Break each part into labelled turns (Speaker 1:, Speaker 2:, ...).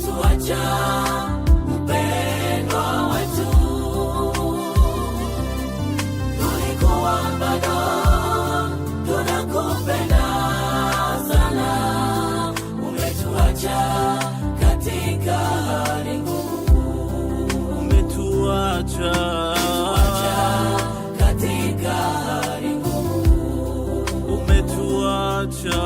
Speaker 1: umetuacha mpendwa wetu, tulikuwa bado tunakupenda sana, umetuacha katika hali ngumu,
Speaker 2: umetuacha
Speaker 1: katika hali ngumu,
Speaker 2: umetuacha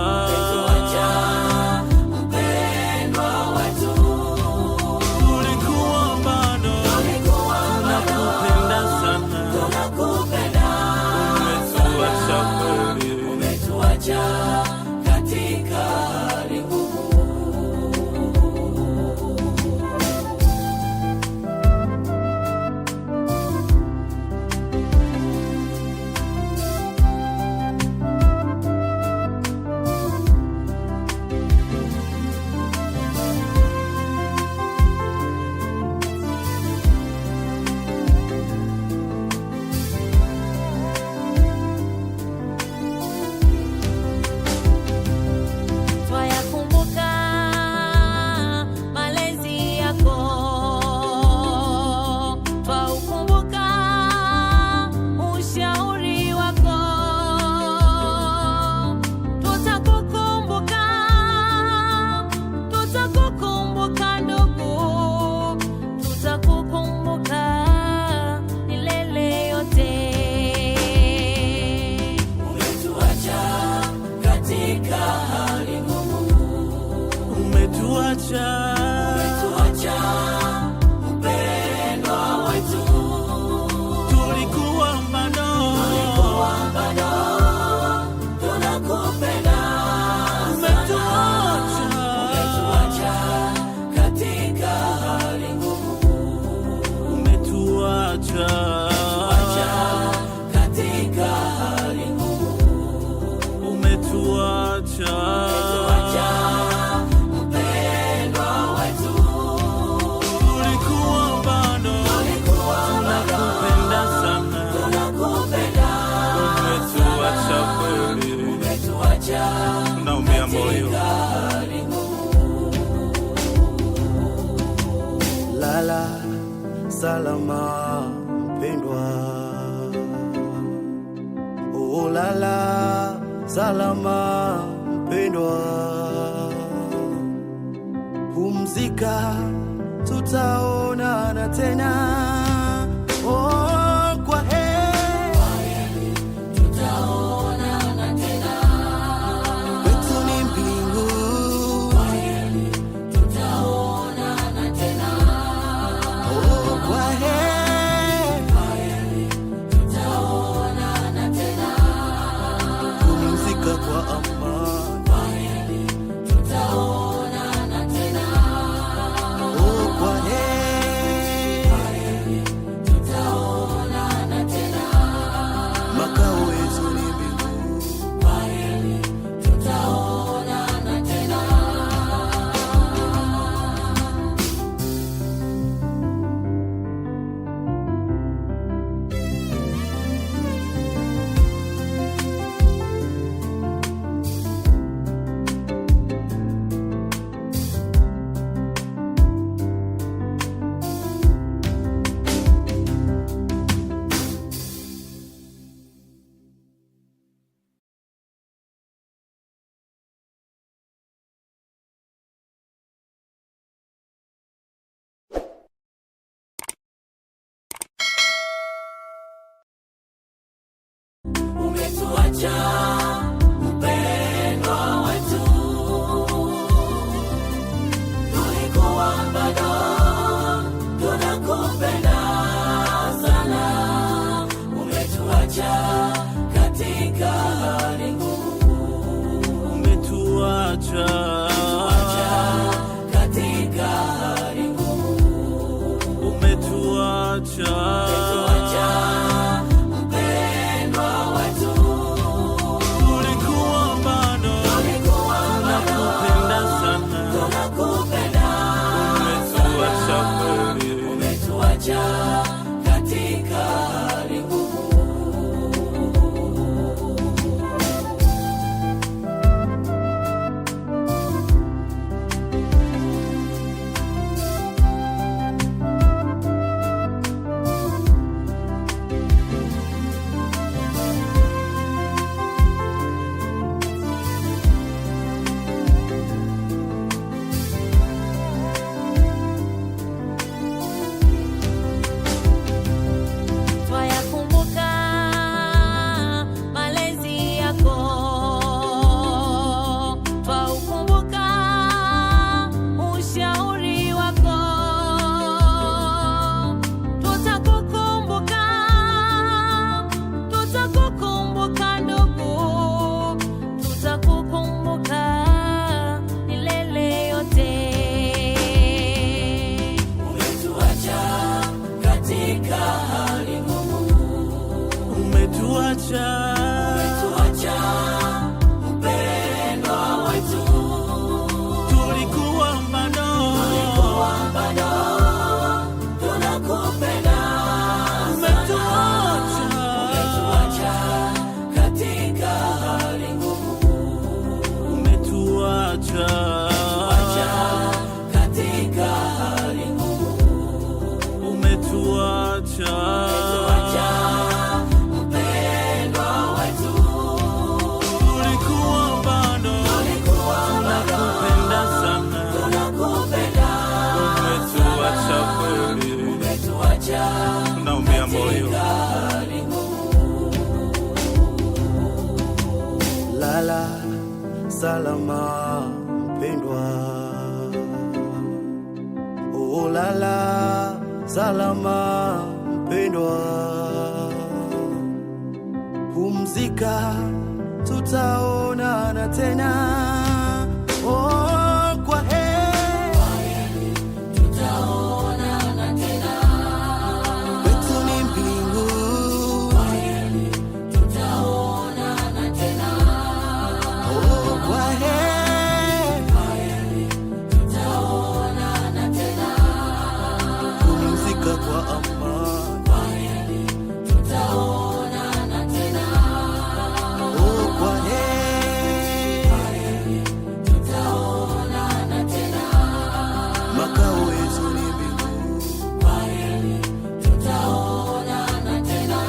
Speaker 1: katika hali ngumu. Umetuacha mpendwa wetu,
Speaker 2: tulikuwa bado
Speaker 1: tunakupenda sana, umetuacha katika hali ngumu,
Speaker 2: umetuacha
Speaker 1: katika hali ngumu,
Speaker 2: umetuacha naumia moyo.
Speaker 3: Lala salama mpendwa, oh lala salama mpendwa, pumzika, tutaonana tena.
Speaker 1: Umetuacha mpendwa wetu, tulikuwa bado tunakupenda sana, umetuacha katika hali ngumu,
Speaker 2: umetuacha
Speaker 1: katika hali ngumu,
Speaker 2: umetuacha
Speaker 3: salama mpendwa. Oh lala, salama mpendwa. Pumzika, tutaonana tena. Oh, kwa heri,
Speaker 1: tutaonana tena.
Speaker 3: kwetu ni mbingu.
Speaker 1: Kwa heri, tutaonana tena.
Speaker 3: Oh, kwa heri,
Speaker 1: tutaonana tena.
Speaker 3: pumzika kwa amani.
Speaker 1: Kwa heri, tutaonana tena.
Speaker 3: Oh, kwa heri,
Speaker 1: tutaonana tena.
Speaker 3: makao yetu ni mbinguni.
Speaker 1: Kwa heri, tutaonana tena.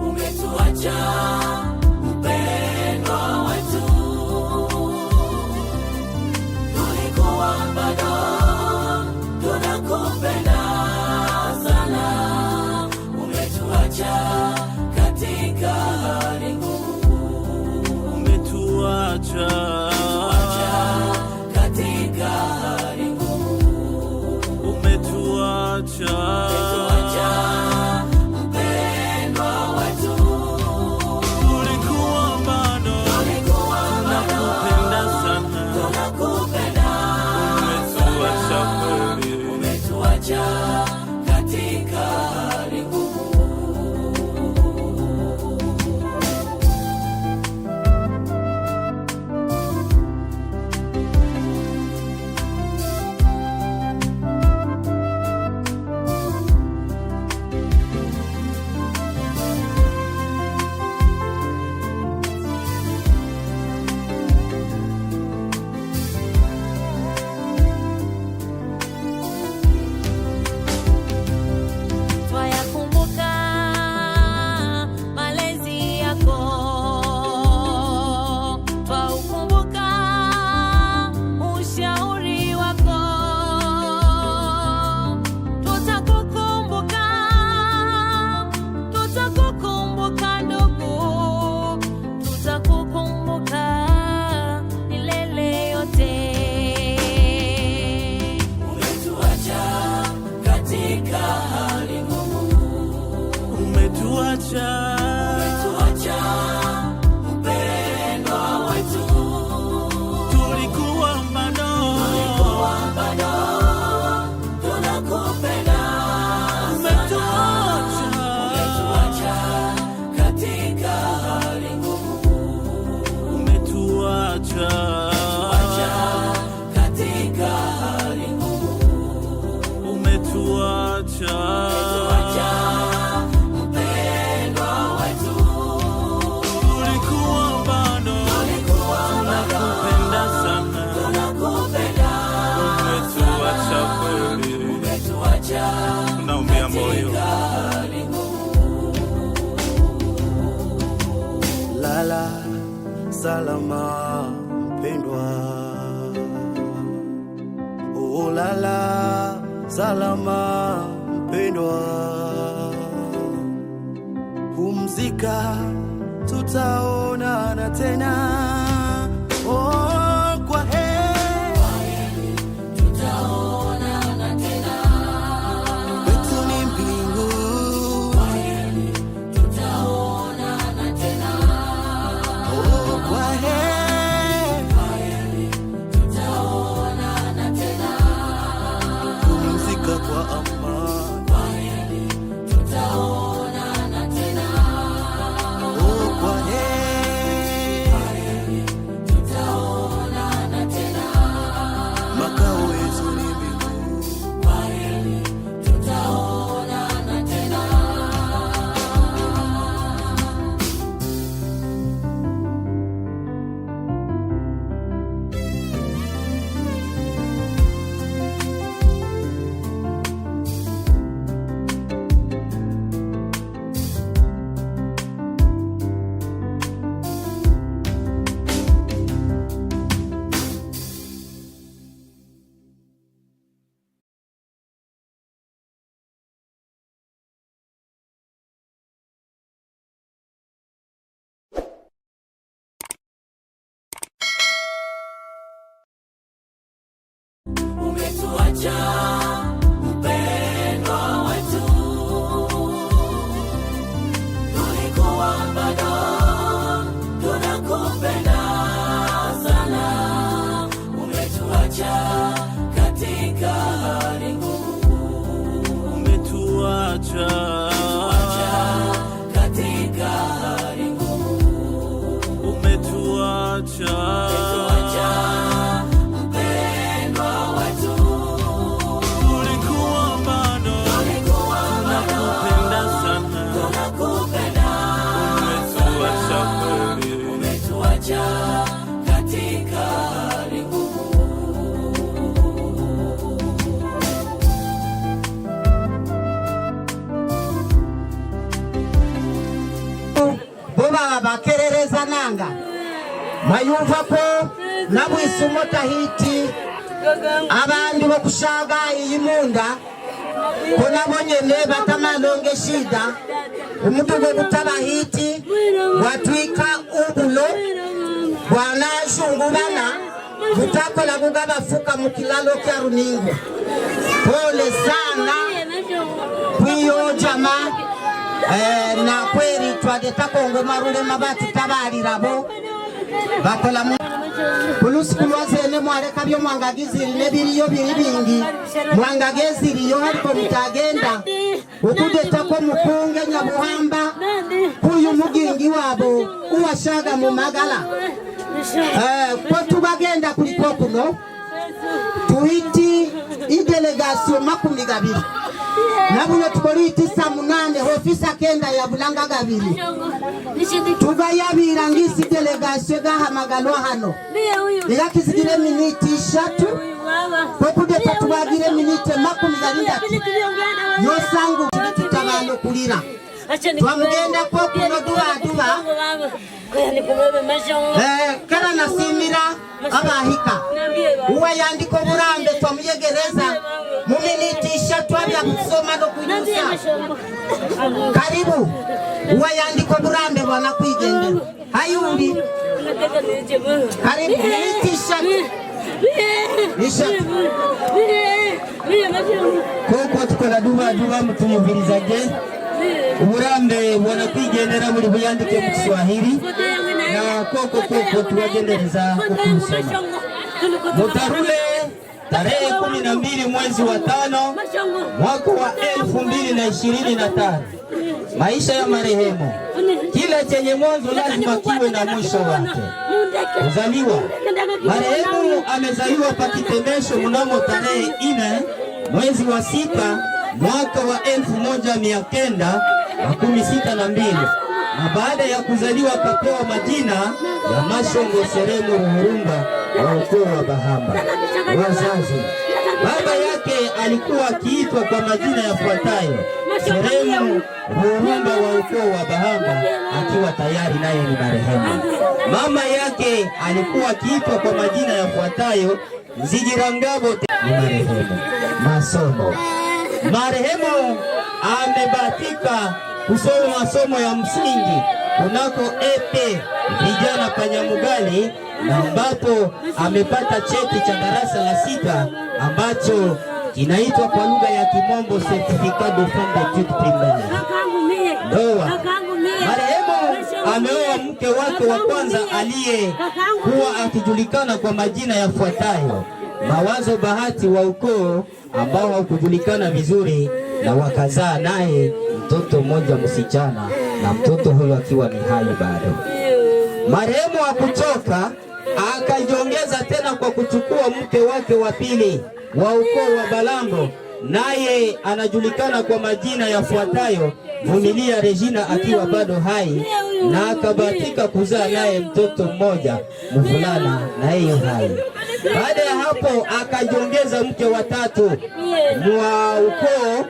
Speaker 1: Umetuacha mpendwa wetu, tulikuwa bado tunakupenda sana. Umetuacha katika hali ngumu,
Speaker 2: Umetuacha
Speaker 1: katika hali ngumu.
Speaker 2: Umetuacha
Speaker 1: Mpendwa wetu,
Speaker 2: tulikuwa bado tunakupenda sana.
Speaker 1: tunakupenda.
Speaker 2: Umetuacha kweli,
Speaker 1: Umetuacha katika hali ngumu. Twayakumbuka malezi yako, twaukumbuka ushauri wako. Tutakukumbuka, tutakukumbuka ndugu, tutakukumbuka milele yote. Umetuacha katika hali ngumu.
Speaker 2: umetuacha
Speaker 1: Umetuacha mpendwa wetu,
Speaker 2: tulikuwa bado
Speaker 1: bado tunakupenda sana. Umetuacha katika hali ngumu.
Speaker 2: Umetuacha
Speaker 1: Katika hali ngumu.
Speaker 2: Umetuacha
Speaker 1: Mpendwa wetu,
Speaker 2: tulikuwa bado tunakupenda sana.
Speaker 1: tunakupenda.
Speaker 2: Umetuacha kweli,
Speaker 1: Umetuacha
Speaker 2: naumia moyo.
Speaker 1: hali ngumu.
Speaker 3: Lala, salama mpendwa. Oh lala, salama mpendwa. Pumzika, tutaonana tena. Oh, kwa heri,
Speaker 1: Tutaonana tena.
Speaker 3: kwetu ni mbingu.
Speaker 1: Tutaonana tena.
Speaker 3: Oh, kwa heri,
Speaker 1: Tutaonana tena.
Speaker 3: pumzika kwa amani.
Speaker 1: Tutaonana tena.
Speaker 3: Oh, kwa heri,
Speaker 1: umetuacha mpendwa wetu, tulikuwa bado tunakupenda sana, umetuacha katika hali ngumu,
Speaker 2: umetuacha
Speaker 1: katika hali ngumu,
Speaker 2: umetuacha
Speaker 1: mpendwa wetu,
Speaker 2: tulikuwa bado tunakupenda sana, umetuacha kweli,
Speaker 1: umetuacha katika hali ngumu.
Speaker 4: Boba bakerereza nanga mayumva ko nabwisumo tahiti abandi bokushaga iyimunda ko nabonyene batamalonge shida umudugo gutabahiti watwika ubulo bwanashungubana mutakola kugabafuka mukilalo kya Runingo. Pole sana kwiyo jamaa. Na kweli twageta ngoma rule mabati tabalirabo bakola kulusi kulwazene mwareka byo mwangagiziri nebiriyo biri bingi mwangageziriyo ariko bitagenda ukudeta ko mukunge nyabuhamba kuyu mugingi wabo uwashaga mu magala ko tubagenda kuliko kuno tuhiti idelegation 20 nabuno tukoliti saa 8 ofisa kenda ya bulanga 2 tugayabira ngisi delegation gahamagalwa hano yakizigire miniti 3 kokudeta tubagire miniti 20 yosangu tutabano kulira twamugenda ko kuno duba kala nasimira abahika uwa yandiko burambe twamuyegereza mu miniti 3 abya kusoma no kunyusa karibu uwa yandiko burambe bwana kwigendera hayuri karibu miniti 3 koko tukola duba mutuyumvirizaje uburambe bwana kwigendera muri buyandike mu Kiswahili na koko tuwagendereza kukusoma mutarule tarehe 12 mwezi wa 5 mwaka wa 2025. Maisha ya marehemu, kila chenye mwanzo lazima kiwe na mwisho wake. Kuzaliwa, marehemu amezaliwa Pakitemesho mnamo tarehe 4 mwezi wa 6 mwaka wa 1962, na baada ya kuzaliwa akapewa majina ya Mashongo Seremu Ruhurumba wa ukoo wa Bahamba. Wazazi, baba yake alikuwa akiitwa kwa majina yafuatayo: Seremu Ruhurumba wa ukoo wa Bahamba, akiwa tayari naye ni marehemu. Mama yake alikuwa akiitwa kwa majina yafuatayo: Nzigirangabo, ni marehemu. Masomo, marehemu amebahatika kusoma masomo ya msingi kunako EP vijana Panyamugali, na ambapo amepata cheti cha darasa la 6 ambacho kinaitwa kwa lugha ya Kimombo Certificat de Fin d'Etudes Primaires. Ndoa, marehemu ameoa mke wake wa kwanza aliyekuwa akijulikana kwa majina yafuatayo: Mawazo Bahati wa ukoo, ambao haukujulikana vizuri, na wakazaa naye mtoto mmoja msichana, na mtoto huyo akiwa ni hai bado. Marehemu hakuchoka, akajiongeza tena kwa kuchukua mke wake wa pili wa ukoo wa Balambo, naye anajulikana kwa majina yafuatayo: Vumilia Regina, akiwa bado hai, na akabahatika kuzaa naye mtoto mmoja mvulana, na yeye hai. Baada ya hapo akajiongeza mke wa tatu wa ukoo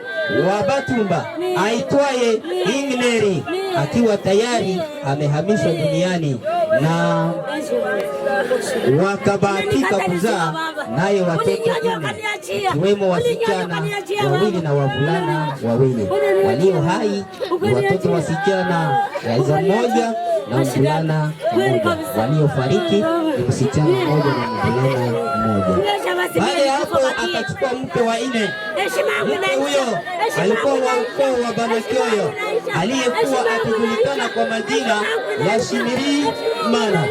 Speaker 4: wa Batumba aitwaye Ingneri, akiwa tayari amehamishwa duniani, na wakabahatika kuzaa naye watoto 4, ikiwemo wasichana 2 na wavulana 2. Walio hai ni watoto wasichana 1 na mvulana 1. Waliofariki ni msichana 1 na mvulana 1. Baada ya hapo akachukua mke wa nne. Mke huyo alikuwa wa ukoo wa Banakyoyo aliyekuwa akijulikana kwa majina ya Shimirimana,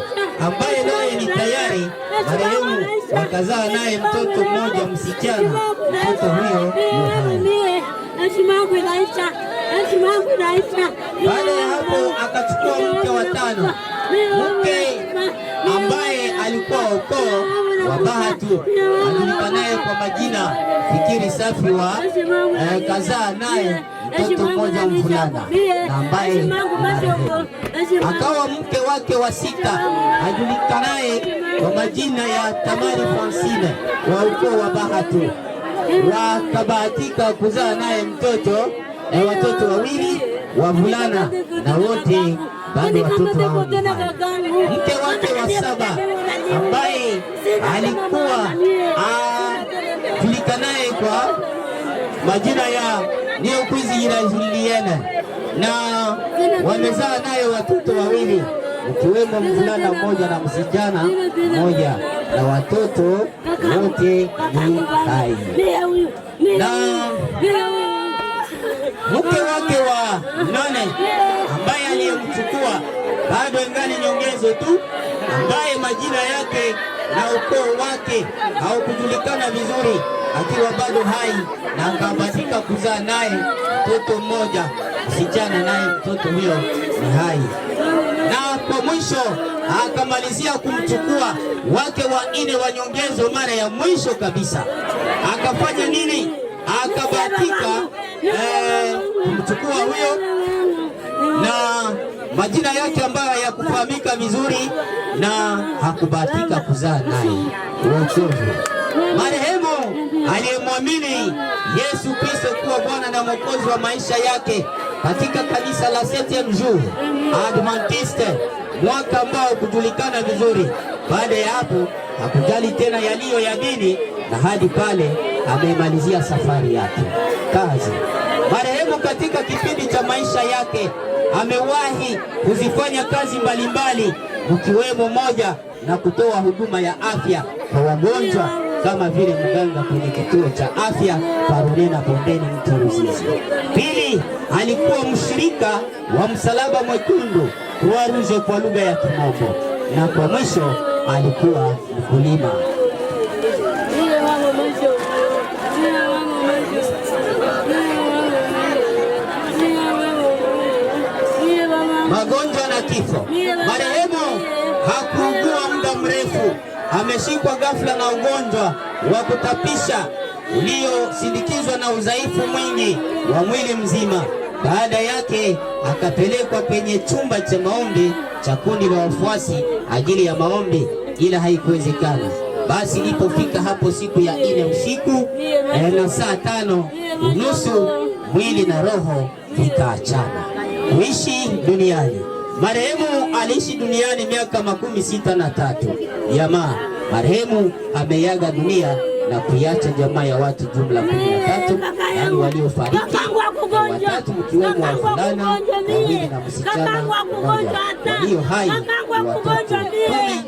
Speaker 4: ambaye naye ni tayari marehemu wakazaa naye mtoto mmoja msichana. Mtoto huyo Yohana. Baada ya hapo akachukua mke wa tano, mke ambaye alikuwa ukoo wa Bahatu ajulikanaye kwa majina Fikiri Safi wa kazaa naye mtoto mmoja mvulana na ambaye akawa mke wake wa sita ajulikanaye kwa majina ya Tamari Francine wa ukoo wa Bahatu. Wakabahatika kuzaa naye watoto wawili wavulana na wote bado watoto hao. Mke wake wa saba ambaye alikuwa ajulikanaye kwa majina ya Niokwiziirajuliene, na wamezaa naye watoto wawili ukiwemo mvulana mmoja na msichana mmoja, na watoto wote ni hai. Na mke wake wa nane ambaye aliyemchukua bado ingali nyongezo tu, ambaye majina yake na ukoo wake haukujulikana vizuri, akiwa bado hai, na akabahatika kuzaa naye mtoto mmoja msichana, naye mtoto huyo ni hai. Na kwa mwisho akamalizia kumchukua wake wa nne wa nyongezo mara ya mwisho kabisa. Akafanya nini? Akabahatika kumchukua huyo na majina yake ambayo hayakufahamika vizuri, na hakubahatika kuzaa naye. Marehemu aliyemwamini Yesu Kristo kuwa Bwana na Mwokozi wa maisha yake katika kanisa la Septième Jour Adventiste, mwaka ambao kujulikana vizuri. Baada ya hapo hakujali tena yaliyo ya dini, na hadi pale amemalizia safari yake kazi. Marehemu katika kipindi cha maisha yake amewahi kuzifanya kazi mbalimbali, mkiwemo moja na kutoa huduma ya afya kwa wagonjwa kama vile mganga kwenye kituo cha afya Parunena Bondeni Mto Ruzizi. Pili, alikuwa mshirika wa Msalaba Mwekundu, Croix Rouge kwa lugha ya Kimombo, na kwa mwisho alikuwa mkulima. Magonjwa na kifo. Marehemu hakuugua muda mrefu, ameshikwa ghafla na ugonjwa wa kutapisha uliosindikizwa na udhaifu mwingi wa mwili mzima. Baada yake akapelekwa kwenye chumba cha maombi cha kundi la wafuasi ajili ya maombi, ila haikuwezekana. Basi ilipofika hapo siku ya 4 usiku na saa 5:30 mwili na roho vikaachana kuishi duniani. Marehemu aliishi duniani miaka 63. Jamaa marehemu ameaga dunia na kuiacha jamaa ya watu jumla 13, yani waliofariki 3 mkiwemo wavulana 2 na msichana mmoja. Walio hai ni watoto 10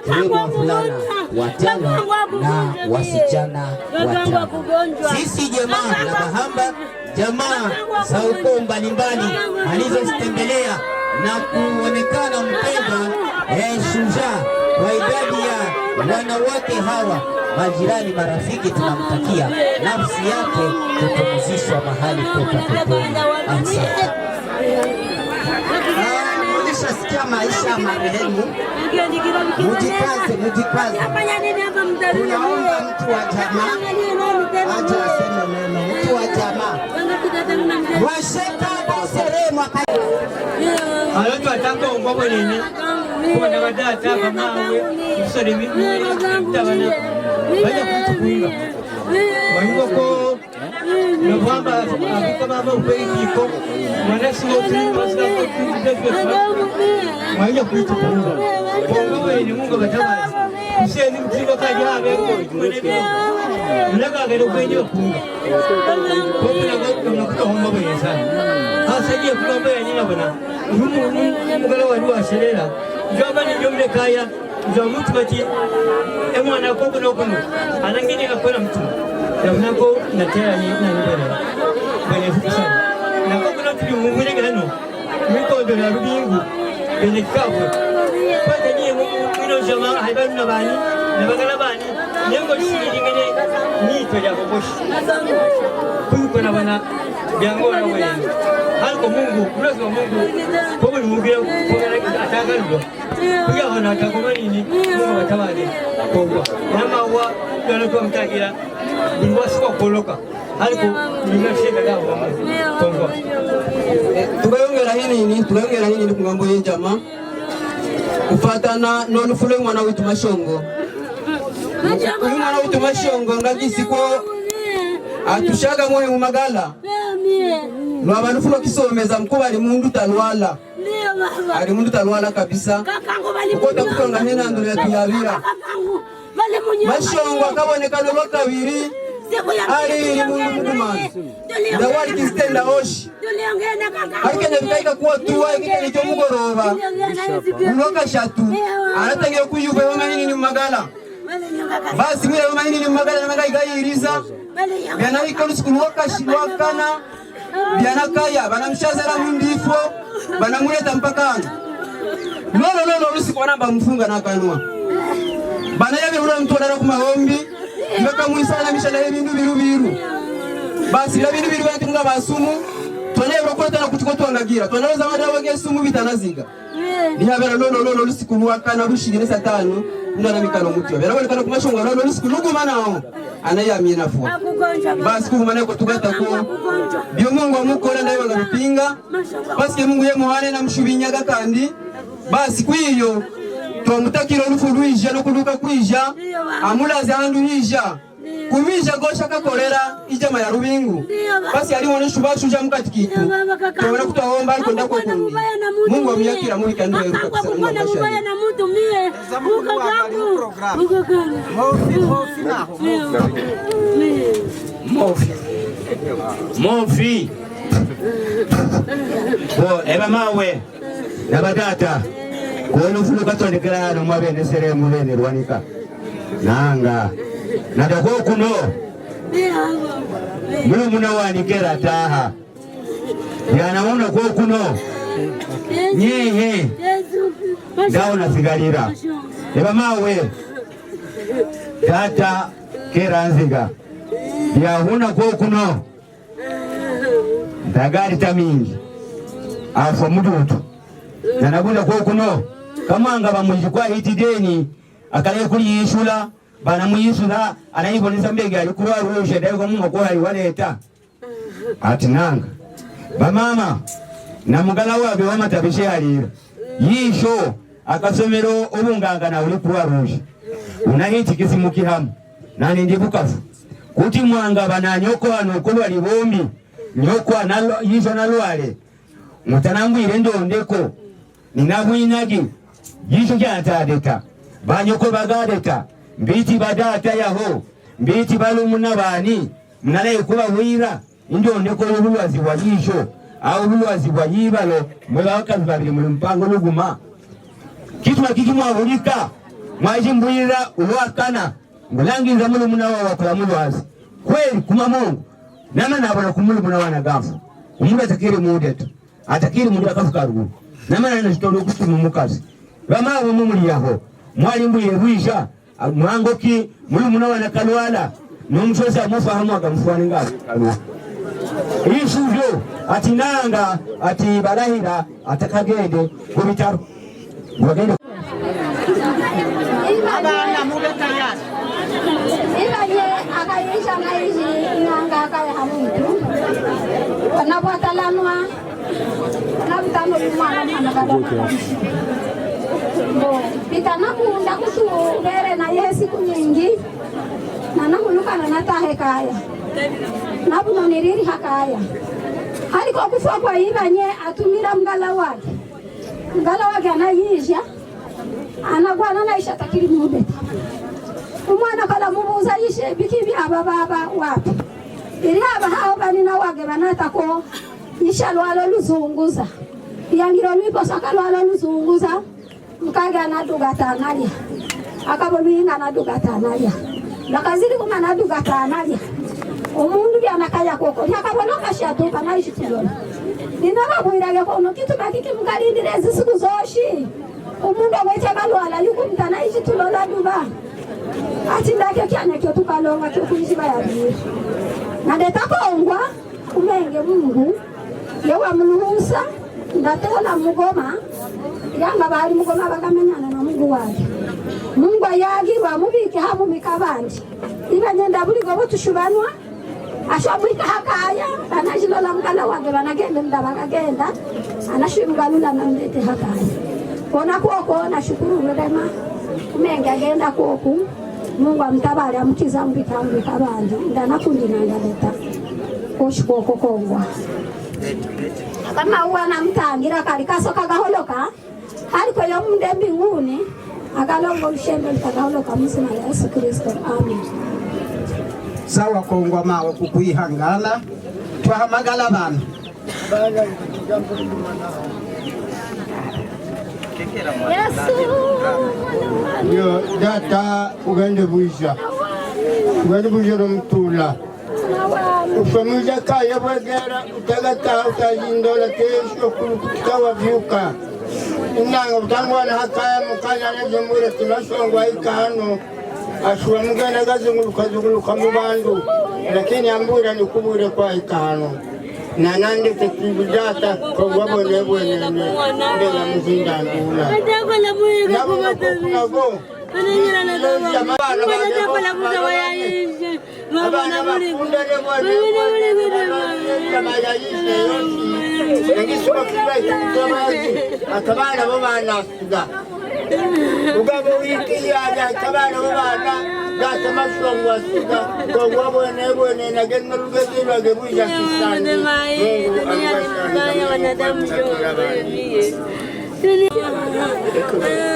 Speaker 4: mkiwemo wavulana 5 na wasichana 5. Sisi jamaa la Bahamba, jamaa za ukoo mbalimbali alizozitembelea na kuonekana mpendwa shujaa kwa idadi ya wanawake hawa, majirani, marafiki, tunamtakia nafsi yake kupumzishwa mahali pema peponi. Asante. Mlishasikia maisha ya marehemu, mujikaze. Tunaomba mtu wa jamaa aje aseme neno. Mtu wa jamaa washeka baseremu
Speaker 2: Aloto ataka ongobo nini kwa ndagada ataka mawe usore mimi mtabana baje kutukuinga wangoko no kwamba kama baba upeiko mwanasi wote wasika kutukuinga baje kutukuinga ongobo ni Mungu bataba useni mtiba kaje hapo mwenendo mnaga gero kwenye kuinga kwa kuna kutomba besa asije kutomba nyina bana umugala wali washerera njoba ni jombe kaya njo mtu bati emwana koko no kono anangini akona mtu nako natera ni nangera bene fukisana nako kuna tuli mungune gano mikondo na rubingu bene kafu kwata ni mwino jama haibanu na bani na bagala bani nyengo shiri ngene ni to ya boboshi kuko na bana byango na wewe haliko Mungu uwezo wa Mungu kwa Mungu kwa atakarudo kuya wana takoma nini Mungu watawale kwa nama wa ndio mtagira ndwasi kwa koloka haliko nimeshika dawa kwa
Speaker 5: tugayongera hini ni kungambo y'enjama kufatana n'olufule mwana witu Mashongo. Uyu mwana witu Mashongo ngagisiko atushaga mwe mu magala lwabalufulo kisomeza mkuba ali mundu talwala kabisa ukota kutonga hena ndole tuyabira Mashongo akabonekana lwakabiri ali mundu mudumani ndawali kistenda oshi arikene bikaika kuwa tuwa ikikene cyo mugoroba unoka shatu aratangiye kuyuba y'amahini ni magala basi mwira y'amahini ni magala na magaika yiriza yana ikolu sikulu wakashilwakana yana kaya banamshazera mundifo banamuleta mpakana lolo usiku wanamba mfunga na kanwa bana yabe ura mtodara ku mahombi mbaka muisana mishala y'ibindu biru basi la bindu biru batunga basumu tonebro kwata na kutukotwangagira tonaweza madawa gesumu bitanaziga ndihabera lolo usiku wakana rushigire satanu ndana mikano mutyo bera bali kana ku Mashongo lolo usiku lugumanao anayamina fo basi kumana ko tugata ko byo Mungu amukora ndaye bangabipinga basi Mungu yemuhane na mshubinyaga kandi basi kwiyo twamutakira olufulwija no kuluka kwija amulaze handu hija kumija gosha kakolera ijama ya rubingu basi ali wone shubashuja mukati kitu tubona kutawomba ariko ndako kundi Mungu amuyakira muri kandi yeruka kusanga mashani na mtu mie
Speaker 4: Mofi bo eba mawe na badata kono fulu katondekera hano mwabene seremu bene rwanika nanga nadako kuno mwe muna wanikera taha yanaona kwa kuno nyehe ndaona sigalira eba mawe tata keranziga yahuna kwa kuno ndagari tamingi afa mudutu na nabunda kwa kuno kamanga bamujikwa hitideni akale kuli yishula bana muyisula anayiboneza mbege ali kuwa rushe dayo Mungu kwa aliwaleta atinanga bamama na mugala wabe wamatabishe alira yisho akasomero obunganga na uli kuwa rushe unahiti kisimuki hamu nani ndibukafu kuti mwanga bana nyoko hano ko bali bombi nyoko analo yisho nalwale mutanangwire ndondeko ninabwinagi yisho kyatadeta banyoko bagadeta mbiti badata yaho mbiti balumuna bani mnalaye kuba wira ndondeko lulwazi wa yisho au lulwazi wa yibalo mwela wakazi babili muli mpango luguma kitu makikimwabulika mwajimbwira ulwakana ngulangiza mulumuna wa wakola mulwazi kweli kuma Mungu nama nabona kumulumuna wana gafu umuntu atakiri mudetu atakiri mundu akafuka ruguru nama nana chitondo kusuma mukazi bama bo mumuli yaho mwalimbuye rwisha mwangoki mulumuna wana kalwala nomusosa mufahamu akamfuani ngazi kalwa ishuvyo atinanga ati barahira atakagende kubitaro ngwagende
Speaker 6: abana mube tayari ibaye akaisha ngaishi nanga akaye hamuntu wanapatalanwa nabutano mwana mwana kadana bo pitanakunda kusungere na yesi kunyingi nanahulukana natahe kaya nabunoniriri hakaya haliko kufa kwa ibanye atumira mgala wake anayisha anagwana naisha takiri mude umwana kala mubuza yishe bikibi aba baba wapi ili aba hao banina wage banata ko yisha lwalo luzunguza yangiro lipo saka lwalo luzunguza mkaga na dugatanalia akaboluinga na dugatanalia nakazili kuma na dugatanalia umundu byanakaya koko yakabona kashatuka naishi tulona ninababwirage kono kitu makiki mkalindire zisiku zoshi umundu amwecha balwala yuko mtanaishi tulola duba ati ndake kyanya kyo tukalonga kyo kunishiba yabiye nadeta kongwa umenge Mungu yewa mnuhusa ndatola mugoma yanga bali mugoma bagamenyana na Mungu wake Mungu ayagirwa mubike hamu mikabandi ibanyenda buli gobo tushubanwa ashobwika hakaya anajilola mkala wange banagenda ndabagagenda anashimgalula namlete hakaya kona koko nashukuru ndema umenge agenda koku Mungu amtabale amukiza mbitambi kabandi ndanakundi nangaleta koshikoko kongwa kama uwana mtangira kali kasoka gaholoka haliko yo munde mbinguni akalongo mshembe likagaholoka msina ya Yesu Kristo amen.
Speaker 5: Sawa kongwa mawe kukuihangala twahamagala bana
Speaker 6: Yesu
Speaker 7: yo data ugende buisha mtula ufamilya kaya bwegera utagata utayindola kesho kutawa vyuka inanga utangwana hakaya mukanya nezimure tunashongwa ikano ashwa mugana gazunguluka mu bandu lakini ambura nikubure kwa ikano na nandi tekibidata kwa wabone bwenene ndela muzinda ndula nabo akabana babana suga ugabo wiki ya akabana babana gata mashongwa suga kwa wabone na genna lugezi lwage buja kisani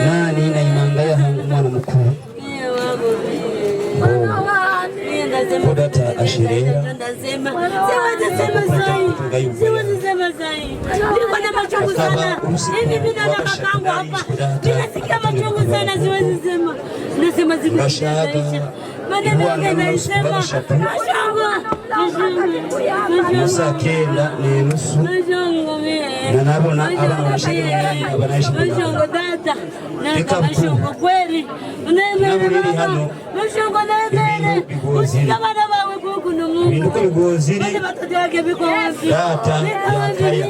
Speaker 4: nani na imangaya hangu mwana mkuu Kodata ashirera Musa kenda ni nusu na nabona abana bashirira abanaishi Eka mkuu kweli nabuliri hano ibintu bigoziri data yakaya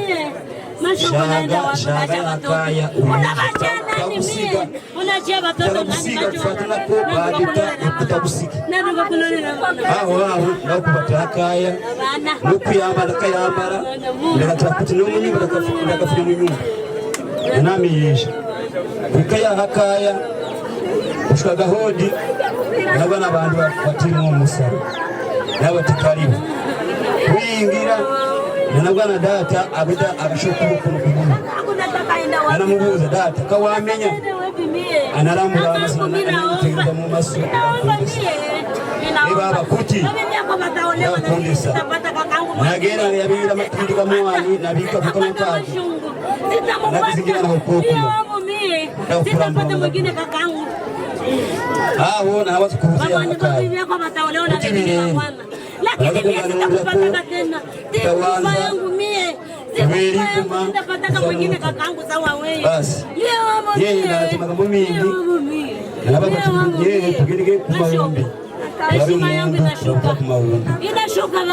Speaker 4: shaga yakaya utagusiga kufatana ko badita utagusiga aho nakubata yakaya nukuyambara kayambara ndakatapiti n'umunyi ndakafira mu nyumba nami yisha ukaya hakaya ushikaga hodi nabana abantu batiri mu musaro nabatikaribu wingira nanabwana data abida abishokuru kuno anamubuza data kawamenya analamura amasinga mu maso baba kuti yakundisa nagera yabira matindika muwani nabika kukoma kaji nakizingira na hukuku aho na watu kuuzia hakaya utimire basi yeye anataka mambo mingi na baba yeye tugirige kumaombi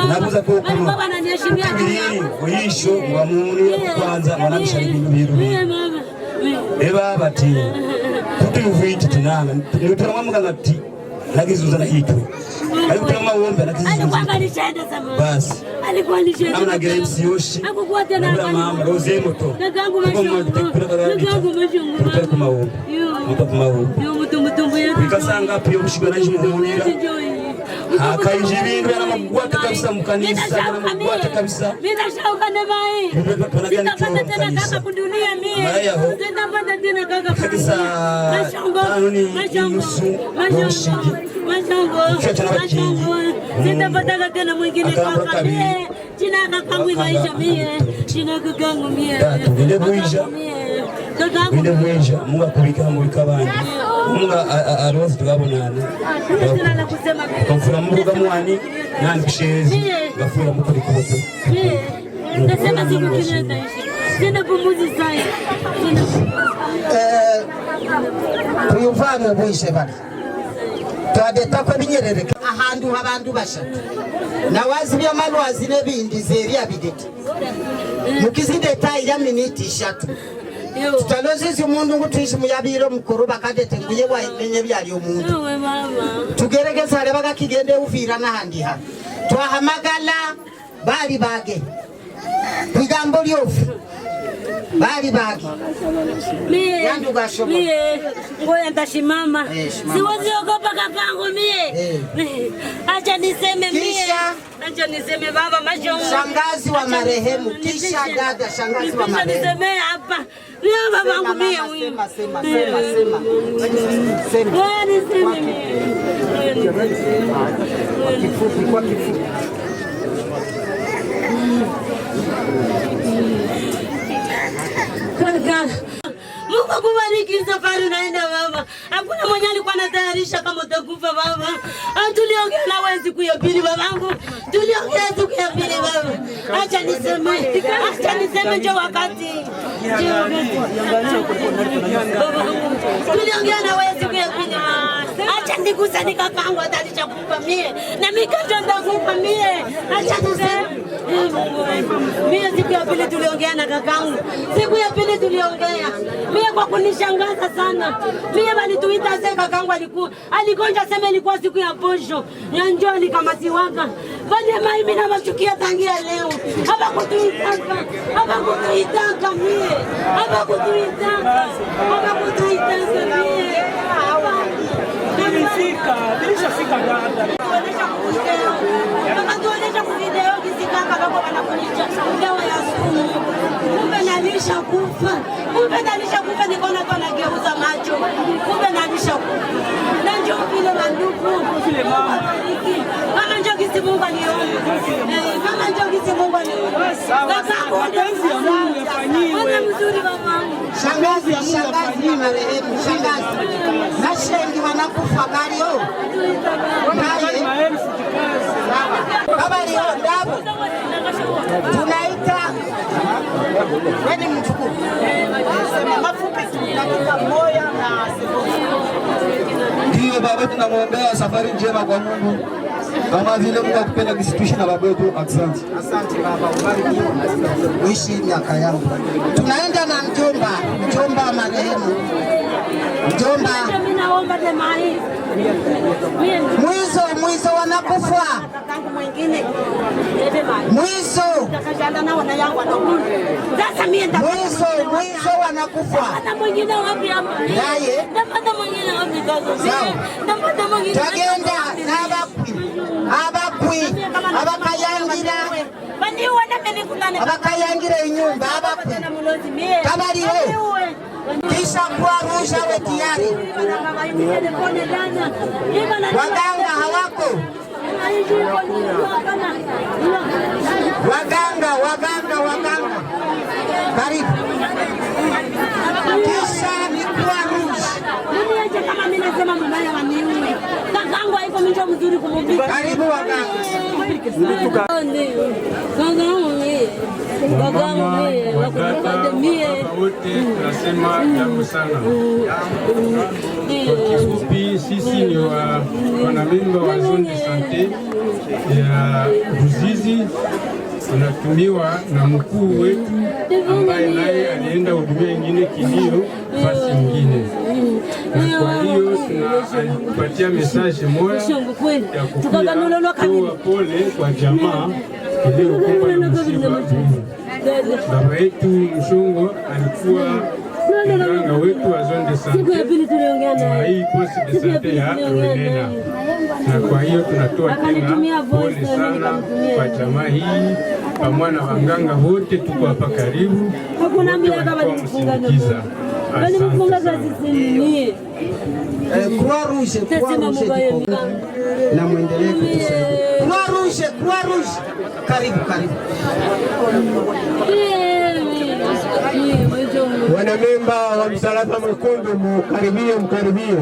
Speaker 4: nabuza ko kumiriri uyisho wa muri kwanza wanabishara ibintu biru eba bati kutuviti tunanga nutama muganga ati nagizuza na hitwe alikutama uombe nakizuza basi alikuwa ni shida amna games yoshi na mama roze moto kwa mwandu tekura baradi kwa kumaombe ikasanga pia ushigwa na jimunira akaije ibintu yaramugwata kabisa mukanisa yaramugwata kabisa mina shauka nemai tunagana kanisa kudunia mie tutapata tena kaka kabisa nusu yoshigi tutapata tena mwingine kaka mie china kakangu maisha mie china kakangu mie tugende buisha Binde mwenja Mungu akubika abandi Mungu arozi tukabonana. Kumfura Mungu kamwani nani kishezi gafura mukuri kuboto
Speaker 8: nasema siku kile taishi tena pumuzi sai
Speaker 9: tuyuvana bwise bali twadeta ko binyerere ahandu abantu bashatu nawazi bya malwazi nebindi zeri abidete mukizideta ira miniti 3 tutalozeze umuntu ngutwishi muyabiro mukuru bakadete nguye wamenye byali umuntu tugeregeza ale bagakigende uvira nahandi ha twahamagala bali bage kwigambo lyofu bali bage
Speaker 8: mie
Speaker 9: yandu gashomo
Speaker 8: mie ngoja ndashimama siwezi ogopa kakangu mie acha niseme mie acha niseme baba Mashongo
Speaker 9: shangazi wa marehemu kisha dada shangazi wa marehemu
Speaker 8: niseme hapa mie babangu mie huyu
Speaker 9: sema kifupi kwa kifupi
Speaker 8: Mungu akubariki safari unaenda baba. Hakuna mwenye alikuwa anatayarisha kama utakufa baba. Tuliongea na wewe siku ya pili babangu. Tuliongea siku ya pili baba. Acha niseme ndio wakati. Tuliongea na wewe siku ya pili baba. Acha nigusa nikakangu atalisha kufa mie. Na mikacho ndakufa mie. Acha niseme mie siku ya pili tuliongea na kakangu. Siku ya pili tuliongea. Mie kwa kunishangaza sana. Mie walituita sasa kakangu aligonja sema ilikuwa siku ya posho. Ya njoo nikamatiwaka. Bali mimi na machukia tangia leo. Habakutuitaka mie. Habakutuitaka mie.
Speaker 2: Nilishafika dada.
Speaker 8: Tuonyesha video kisikaka bako wanakunyesha dawa ya sumu. Kumbe nalisha kufa. Nikaona tu anageuza macho. Kumbe nalisha kufa. Na njoo vile mandugu. Mama njoo kisi Mungu anione. Mama njoo kisi Mungu anione.
Speaker 2: Mapenzi ya Mungu yafanyiwe.
Speaker 8: Mwana mzuri babangu.
Speaker 9: Shangazi marehemu shangazi nashengi wanakufa galio habari yo ndabu tunaita weni mchukuru mafupi dakika moja na
Speaker 5: ndiyo baba tunamwombea safari njema kwa Mungu kama vile Mungu akipenda kisituishi na baba yetu. Asante
Speaker 9: baba, ubarikiwe uishi miaka yangu. Tunaenda na mjomba marehemu mjomba mwizo wanakufa mwizo wanakufa tagenda abakwi abakayangira inyumba abakwi kabaliho kisha kuarusha we tayari waganga hawako waganga karibu kisha ni kuarusha
Speaker 8: kama mimi nasema mbaya wa miume kakangu haiko mtu mzuri kumupika
Speaker 9: karibu waganga
Speaker 10: wote tunasema jambo sana. Kwa kifupi, sisi ni wanamemba wa zone de sante ya Ruzizi, tunatumiwa na mkuu wetu ambaye naye alienda hudumia ingine kilio fasi ingine. Kwa hiyo tunapatia message moja ya kutoa pole kwa jamaa iliyokumbwa na msiba. Baba yetu Mshongo alikuwa mganga wetu wa zone de sante na hii poste de sante ya Rwelena, na kwa hiyo tunatoa tena pole sana kwa jamaa hii pamoja na waganga wote, tuko hapa karibu kumsindikiza.
Speaker 9: Croix Rouge na mwendelee kutusaidia. Croix Rouge, karibu.
Speaker 5: Wanamemba wa Msalaba Mwekundu, mkaribie.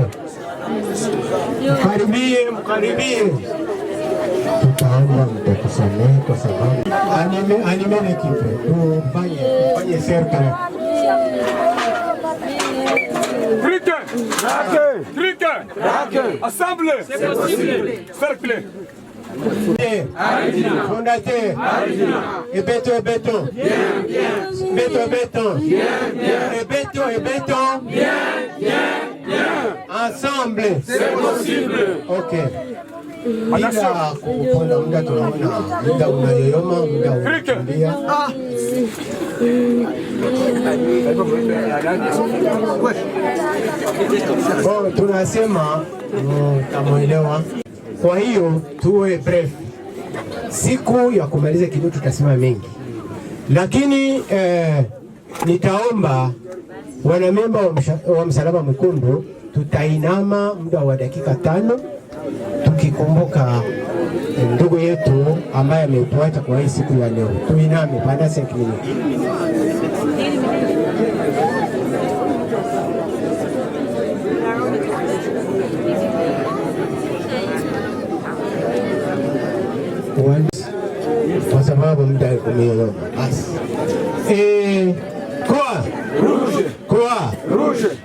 Speaker 5: tutaomba mtatusamehe kwa sababu animene kipe ufanye serikali.
Speaker 10: Assemblée. C'est possible. Cercle.
Speaker 5: Fondateur. Et béton. Béton. Et béton. Ensemble.
Speaker 10: C'est possible.
Speaker 5: Ok. Bila kuponda muda tunaona muda unayoyoma, muda unakimbia. Tunasema tamuelewa. Kwa hiyo tuwe bref. Siku ya kumaliza kidogo tutasema mengi, lakini nitaomba wanamemba wa Msalaba Mwekundu tutainama muda wa dakika 5 tukikumbuka ndugu yetu ambaye ametuacha kwa hii siku ya leo. Tuiname baada ya 5 minutes. Kwa sababu muda umeyoyoma. Basi kwa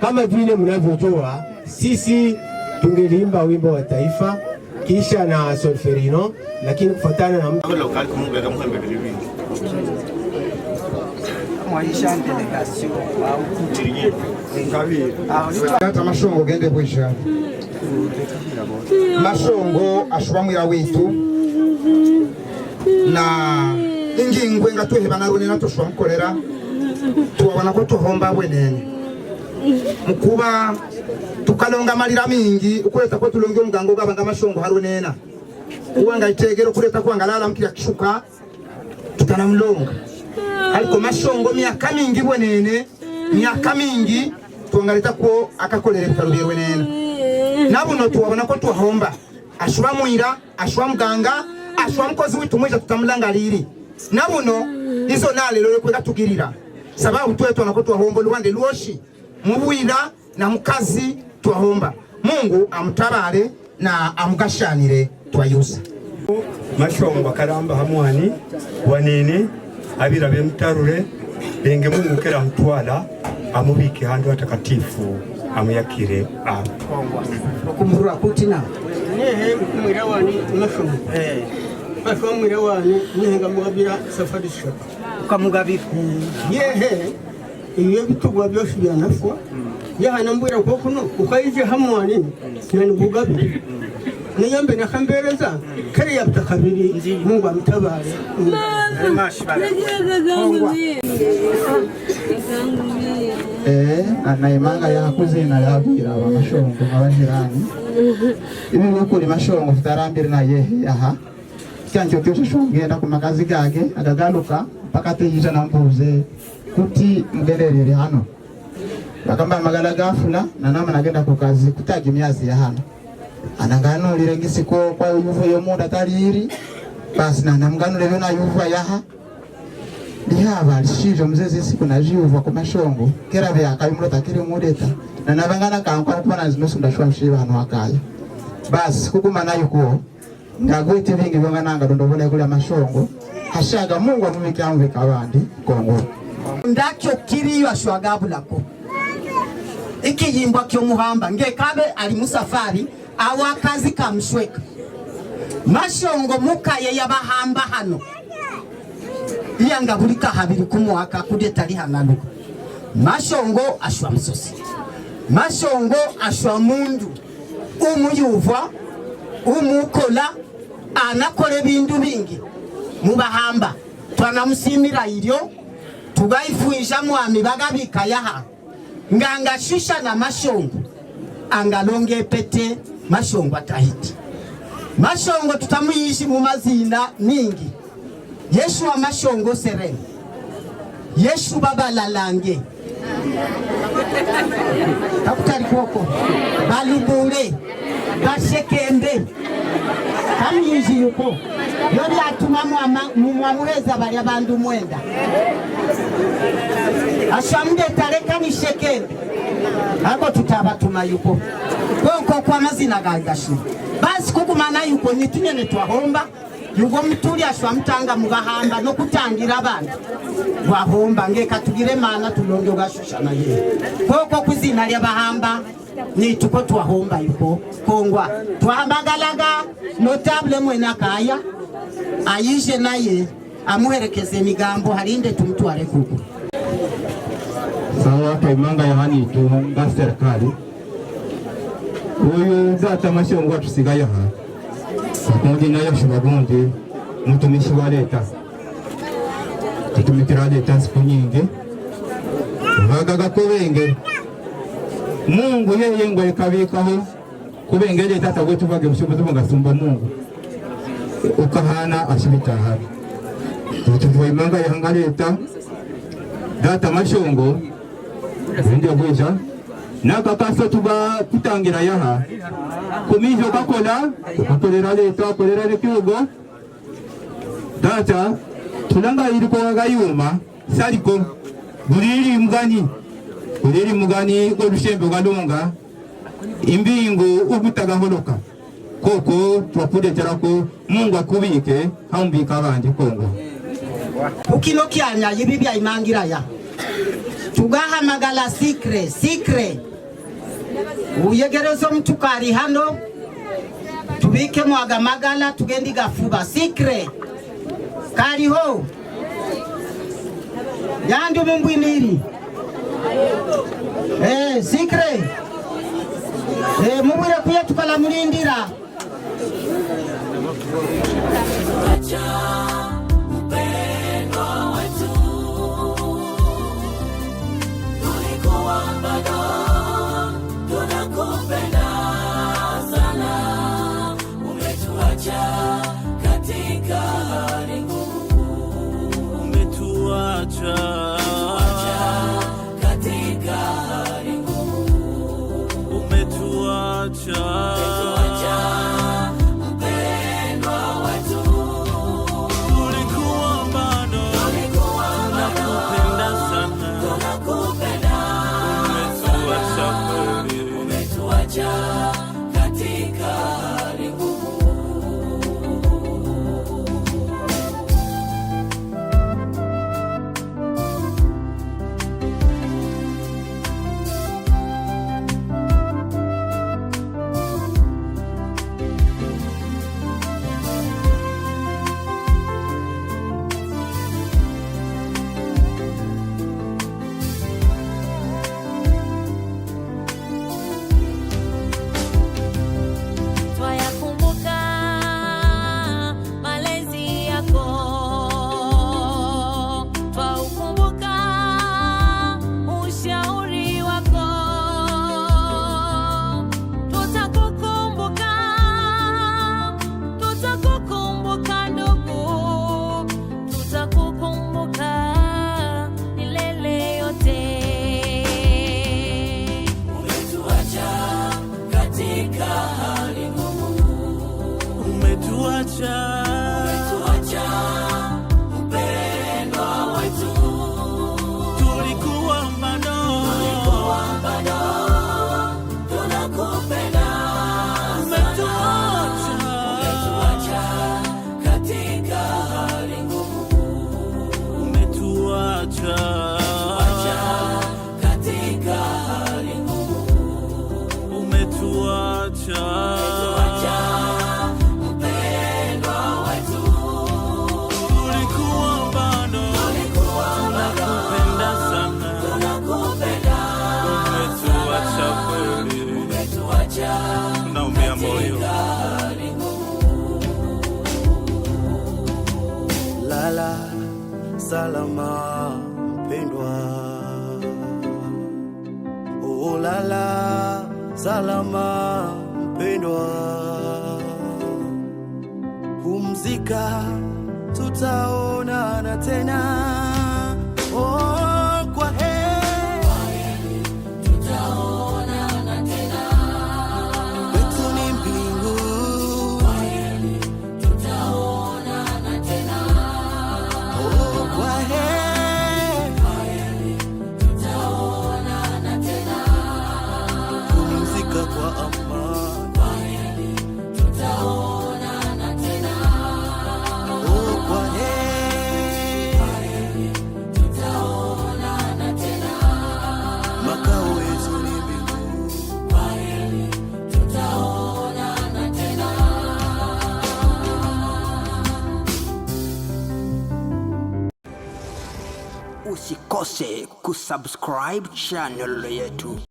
Speaker 5: kama vile mnavyojua, sisi tungelimba wimbo wa taifa kisha na solferino, lakini kufuatana na
Speaker 11: hata mashongo gende bwisha mashongo ashubamwira witu na ingingwe nga tuheba narone natushwa mukorera tuwabona ko tuhomba bwenene mukuba tukalonga malira mingi ukuleta ko tulonge umugango gabanga mashongo harunena uwanga itegero kuleta kwangalala mkira kishuka tukanamlonga aliko mashongo miaka mingi bwenene miaka mingi tuangaleta ko akakolera bitarubye bwenene nabuno tuwabona ko tuhomba ashwa mwira ashwa muganga ashwa mkozi witu mwisha tutamlangaliri nabuno izo nale lolo kwenda tugirira sababu twetu anakotu ahombo luwande luoshi mubuira na mukazi tuhomba. Mungu amtabare na amugashanire twayusa
Speaker 10: mashongo karamba hamwani wanene abira bemtarure benge Mungu kera mtwala amubike handu watakatifu amuyakire
Speaker 2: kumurura kutina nehe kumwira wani mashongo mwira wani nehenga mugabira safari shaka ukamugabira yehe iyo bitugwa byose byanafwa yahana mbwira ko kuno ukayije hamwani nani bugabira niyombe nakambereza kare yapta kabiri Mungu amtabare
Speaker 11: anaimanga yakuzina yabwira abamashongo abajirani ibi bikuri mashongo tutarambira na yehe aha cyancho cyose shongenda ku makazi gage agagaluka paka tejija na mbuze kuti mgererere hano bakamba magala gafula na nama nagenda ku kazi kutaji miazi ya hano anangano lirengisiko kwa yuvu yo muda taliri basi na namgano leo na yuvu yaha ndihaba lishijo mzezi siku na jivu kwa mashongo kera bya akayumuro takiri mudeta na nabangana kankwa kupana zinusu ndashwa mshiba hano akaya basi kukumana yuko ndagwete vingi vyongananga ndondobole kule mashongo hashaga Mungu amumikyanve kabandi kongo
Speaker 9: ndakyo kiriyo ashwagabulako ikiyimbwa kyo muhamba ngekabe ali musafari awakazi kamshweka mashongo mukaye yabahamba hano iyangabulika habiri kumwaka kudetali hanaluka mashongo ashwa msosi mashongo ashwa mundu umuyuva umukola anakole bindu bingi mubahamba twanamusimira iryo tugaifuisha mwami bagabika yaha nganga shisha na mashongo angalonge pete mashongo atahiti mashongo tutamuyishi mu mazina mingi Yesu wa mashongo serene Yesu baba lalange takutari koko balubure bashekende kamyizi yuko yori atuma mwamuheza bali abandu mwenda ashamde tareka ni shekende ako tutabatuma yuko kwa mazina gagashi basi kukumana yuko nitunye twahomba yugo mtuli ashwa mtanga mugahamba no kutangira abantu wahomba ngeka tugire mana tulonge ugashushana ye koko kuzina lya bahamba ni tuko twahomba yuko kongwa twahambagalaga notable mwena kaya ayije naye amuherekeze migambo harinde tumutware kuko
Speaker 11: sawa kaimanga yani tunga serikali uyu zata mashongo tusigaye ha kundi nayo shubagundi mtumishi wa leta tutumikira leta siku nyingi vagaga kubenge Mungu yeye ngo ikabikaho kubenge leta tagwe tuvage bushobozi bungasumba Mungu ukahana ashibitaha tutuimanga yanga leta data mashongo ndio bwija nakakasa tuba kutangira yaha kumijo kakolera leta kolera nekigo data tulanga iliko wagayuma saliko buliri mugani ko rushembe galonga imbingo ubutaga holoka koko twakuletera ko Mungu akubike hambika abandi Kongo
Speaker 9: ukino kyanya yibi bya imangira ya tugahamagala sikre uyegerezo mtukari hano tubike mwagamagala tugendi gafuba sikre kariho yandu mumbwiniri sikre mubwire kuya tukala mulindira
Speaker 1: katika hali ngumu, umetuacha katika hali ngumu, umetuacha mpendwa wetu, tulikuwa bado tunakupenda sana, umetuacha kweli, umetuacha katika hali ngumu. Umetuacha mpendwa wetu, tulikuwa bado tunakupenda, umetuacha katika hali ngumu, umetuacha katika hali ngumu, umetuacha naumia moyo.
Speaker 3: Lala salama mpendwa, oh lala salama mpendwa, pumzika tutaonana tena.
Speaker 1: kwa
Speaker 12: usikose kusubscribe channel yetu.